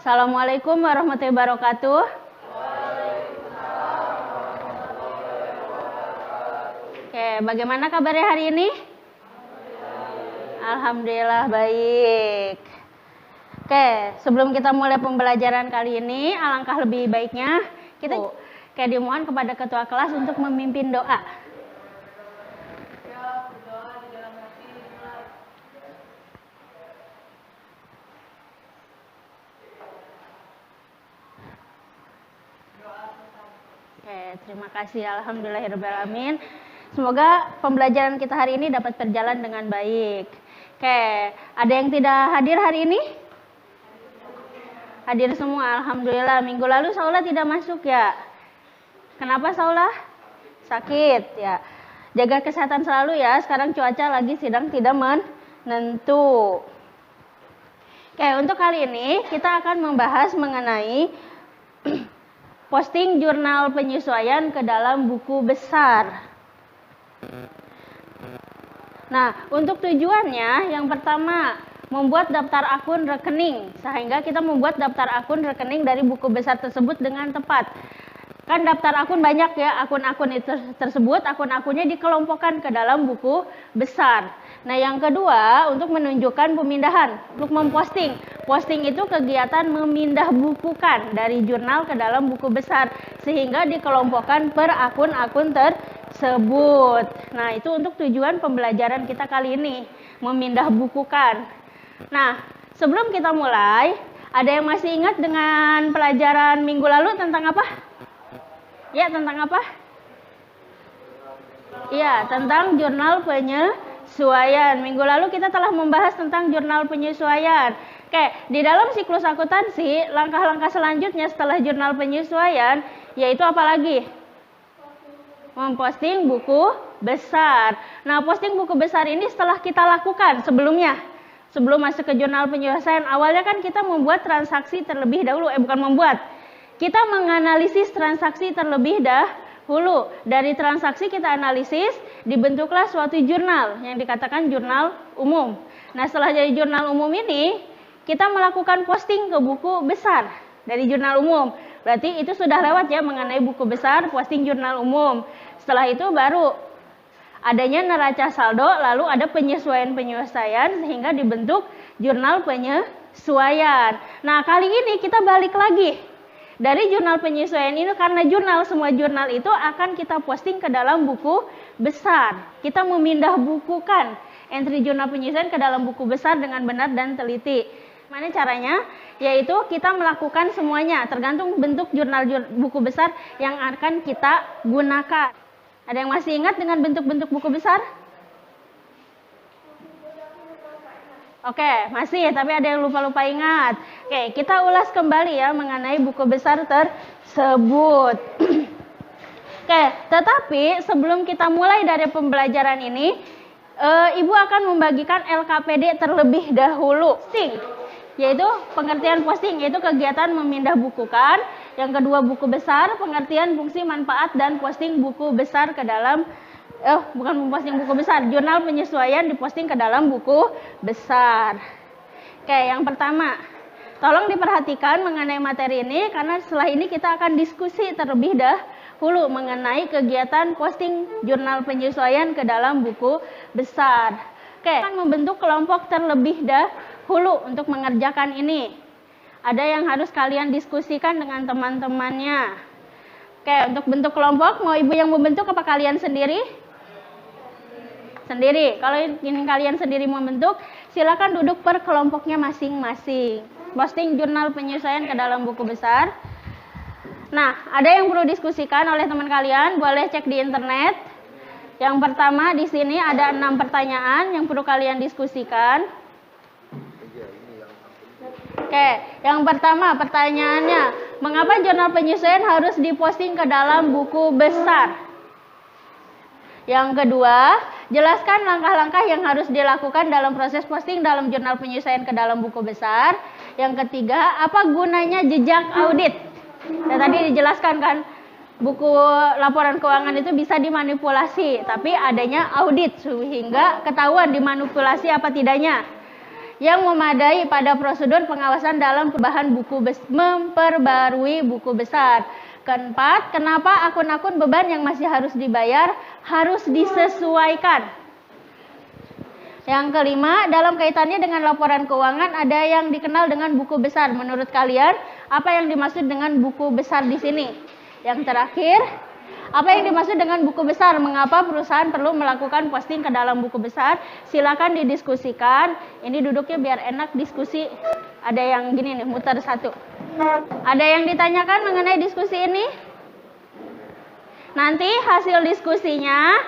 Assalamualaikum warahmatullahi wabarakatuh. Oke, bagaimana kabarnya hari ini? Alhamdulillah baik. Oke, sebelum kita mulai pembelajaran kali ini, alangkah lebih baiknya kita dimohon kepada ketua kelas untuk memimpin doa. Terima kasih, alhamdulillahirrahmanirrahim. Semoga pembelajaran kita hari ini dapat berjalan dengan baik. Oke, ada yang tidak hadir hari ini? Hadir semua, alhamdulillah. Minggu lalu Saula tidak masuk ya. Kenapa Saula? Sakit ya. Jaga kesehatan selalu ya. Sekarang cuaca lagi sedang tidak menentu. Oke, untuk kali ini kita akan membahas mengenai posting jurnal penyesuaian ke dalam buku besar. Nah, untuk tujuannya yang pertama membuat daftar akun rekening, sehingga kita membuat daftar akun rekening dari buku besar tersebut dengan tepat. Kan daftar akun banyak ya, akun-akun tersebut, akun-akunnya dikelompokkan ke dalam buku besar. Nah, yang kedua untuk menunjukkan pemindahan, untuk memposting. Posting itu kegiatan memindah bukukan dari jurnal ke dalam buku besar, sehingga dikelompokkan per akun-akun tersebut. Nah, itu untuk tujuan pembelajaran kita kali ini, memindah bukukan. Nah, sebelum kita mulai, ada yang masih ingat dengan pelajaran minggu lalu tentang apa? Ya, tentang apa? Iya, tentang jurnal penyesuaian. Minggu lalu kita telah membahas tentang jurnal penyesuaian. Oke, di dalam siklus akuntansi, langkah-langkah selanjutnya setelah jurnal penyesuaian, yaitu apa lagi? Memposting buku besar. Nah, posting buku besar ini setelah kita lakukan sebelumnya. Sebelum masuk ke jurnal penyesuaian, awalnya kan kita membuat transaksi terlebih dahulu. Bukan membuat. Kita menganalisis transaksi terlebih dahulu. Dari transaksi kita analisis, dibentuklah suatu jurnal yang dikatakan jurnal umum. Nah, setelah jadi jurnal umum ini, kita melakukan posting ke buku besar dari jurnal umum. Berarti itu sudah lewat ya mengenai buku besar, posting jurnal umum. Setelah itu baru adanya neraca saldo, lalu ada penyesuaian-penyesuaian sehingga dibentuk jurnal penyesuaian. Nah, kali ini kita balik lagi. Dari jurnal penyesuaian ini, karena semua jurnal itu akan kita posting ke dalam buku besar. Kita memindah bukukan entry jurnal penyesuaian ke dalam buku besar dengan benar dan teliti. Mana caranya? Yaitu kita melakukan semuanya, tergantung bentuk jurnal buku besar yang akan kita gunakan. Ada yang masih ingat dengan bentuk-bentuk buku besar? Oke, masih, tapi ada yang lupa-lupa ingat. Oke, kita ulas kembali ya mengenai buku besar tersebut. Oke, tetapi sebelum kita mulai dari pembelajaran ini, Ibu akan membagikan LKPD terlebih dahulu. Yaitu pengertian posting, yaitu kegiatan memindah bukukan. Yang kedua buku besar, pengertian fungsi manfaat dan posting buku besar ke dalam bukan memposting buku besar, jurnal penyesuaian diposting ke dalam buku besar. Oke, yang pertama, tolong diperhatikan mengenai materi ini karena setelah ini kita akan diskusi terlebih dahulu mengenai kegiatan posting jurnal penyesuaian ke dalam buku besar. Oke, akan membentuk kelompok terlebih dahulu untuk mengerjakan ini. Ada yang harus kalian diskusikan dengan teman-temannya. Oke, untuk bentuk kelompok, mau ibu yang membentuk apa kalian sendiri? Sendiri. Kalau ingin kalian sendiri membentuk, silakan duduk per kelompoknya masing-masing. Posting jurnal penyesuaian ke dalam buku besar. Nah, ada yang perlu diskusikan oleh teman kalian, boleh cek di internet. Yang pertama di sini ada 6 pertanyaan yang perlu kalian diskusikan. Oke, yang pertama pertanyaannya, mengapa jurnal penyesuaian harus diposting ke dalam buku besar? Yang kedua, jelaskan langkah-langkah yang harus dilakukan dalam proses posting dalam jurnal penyesuaian ke dalam buku besar. Yang ketiga, apa gunanya jejak audit? Dan tadi dijelaskan kan, buku laporan keuangan itu bisa dimanipulasi, tapi adanya audit sehingga ketahuan dimanipulasi apa tidaknya. yang memadai pada prosedur pengawasan dalam memperbarui buku besar. Keempat, kenapa akun-akun beban yang masih harus dibayar harus disesuaikan. Yang kelima, dalam kaitannya dengan laporan keuangan ada yang dikenal dengan buku besar. Menurut kalian, apa yang dimaksud dengan buku besar di sini? Yang terakhir, apa yang dimaksud dengan buku besar? Mengapa perusahaan perlu melakukan posting ke dalam buku besar? Silakan didiskusikan. Ini duduknya biar enak diskusi. Ada yang gini nih, muter satu. Ada yang ditanyakan mengenai diskusi ini? Nanti hasil diskusinya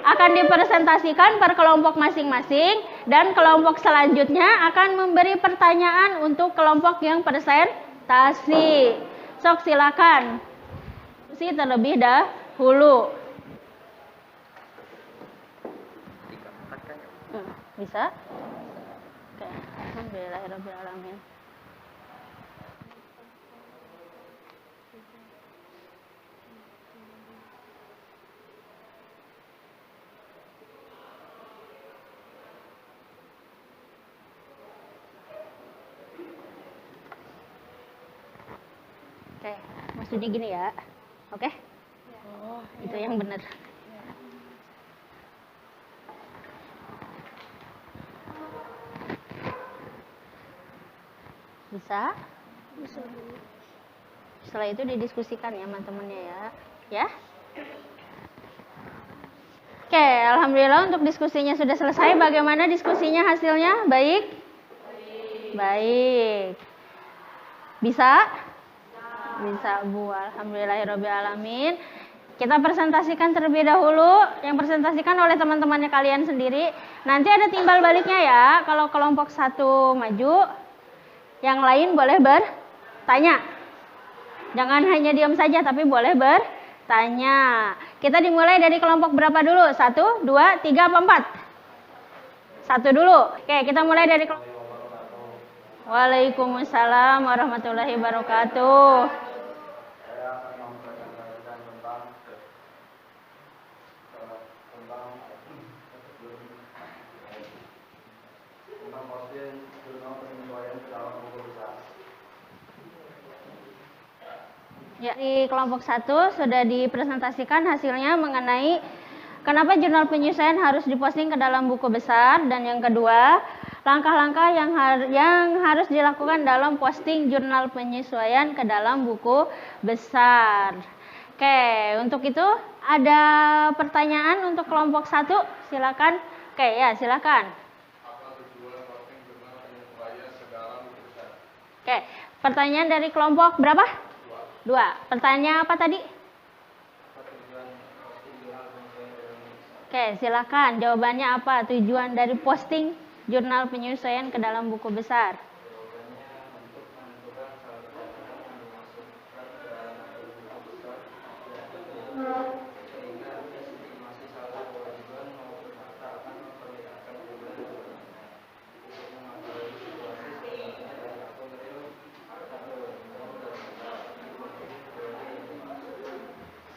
akan dipresentasikan per kelompok masing-masing dan kelompok selanjutnya akan memberi pertanyaan untuk kelompok yang presentasi. Sok silakan. Diskusi terlebih dahulu. Bisa? Oke, alhamdulillahirrahmanirrahim. Oke, maksudnya gini ya. Oke? Oh, itu yang benar. Bisa? Bisa. Setelah itu didiskusikan ya teman-temannya ya. Ya? Oke, alhamdulillah untuk diskusinya sudah selesai. Bagaimana diskusinya hasilnya? Baik? Baik. Bisa? Bisa, Bu. Alhamdulillahirrahmanirrahim. Kita presentasikan terlebih dahulu. Yang presentasikan oleh teman-temannya kalian sendiri. Nanti ada timbal baliknya ya. Kalau kelompok satu maju, yang lain boleh bertanya. Jangan hanya diam saja, tapi boleh bertanya. Kita dimulai dari kelompok berapa dulu? 1, 2, 3, 4? 1 dulu. Oke, kita mulai dari kelompok. Waalaikumsalam warahmatullahi wabarakatuh. Ya, di kelompok 1 sudah dipresentasikan hasilnya mengenai kenapa jurnal penyesuaian harus diposting ke dalam buku besar, dan yang kedua, langkah-langkah yang harus dilakukan dalam posting jurnal penyesuaian ke dalam buku besar. Oke, untuk itu ada pertanyaan untuk kelompok 1? Silakan. Oke, ya, silakan. Apa tujuan posting jurnal penyesuaian ke dalam buku besar? Oke, pertanyaan dari kelompok berapa? 2. Pertanyaan apa tadi? Oke, silakan. Jawabannya apa? Tujuan dari posting jurnal penyesuaian ke dalam buku besar.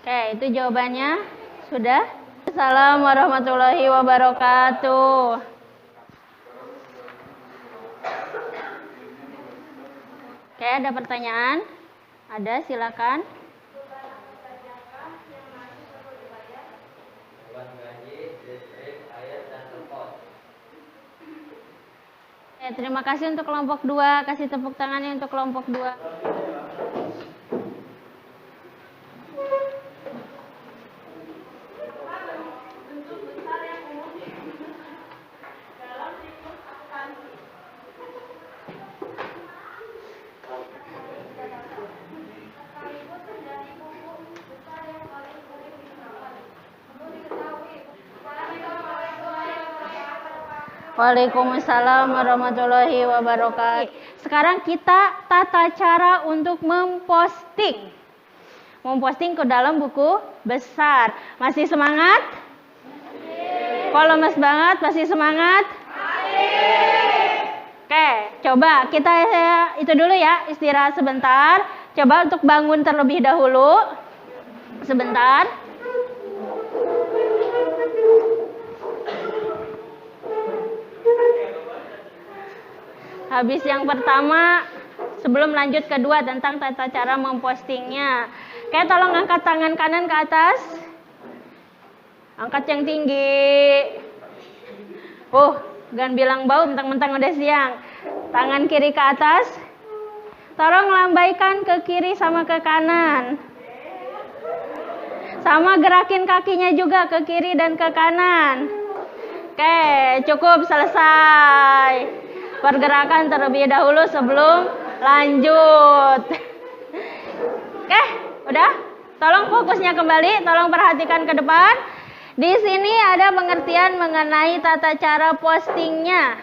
Oke, itu jawabannya sudah. Assalamualaikum warahmatullahi wabarakatuh. Oke, ada pertanyaan? Ada, silakan. Oke, terima kasih untuk kelompok 2. Kasih tepuk tangannya untuk kelompok 2. Waalaikumsalam warahmatullahi wabarakatuh. Sekarang kita tata cara untuk memposting. Memposting ke dalam buku besar. Masih semangat? Kok lemes banget? Masih semangat? Oke, coba kita itu dulu ya, istirahat sebentar. Coba untuk bangun terlebih dahulu. Sebentar. Habis yang pertama, sebelum lanjut kedua tentang tata cara mempostingnya. Oke, tolong angkat tangan kanan ke atas. Angkat yang tinggi. Jangan bilang bau mentang-mentang udah siang. Tangan kiri ke atas. Tolong lambaikan ke kiri sama ke kanan. Sama gerakin kakinya juga ke kiri dan ke kanan. Oke, cukup, selesai. Pergerakan terlebih dahulu sebelum lanjut. Oke, udah? Tolong fokusnya kembali, tolong perhatikan ke depan. Di sini ada pengertian mengenai tata cara postingnya.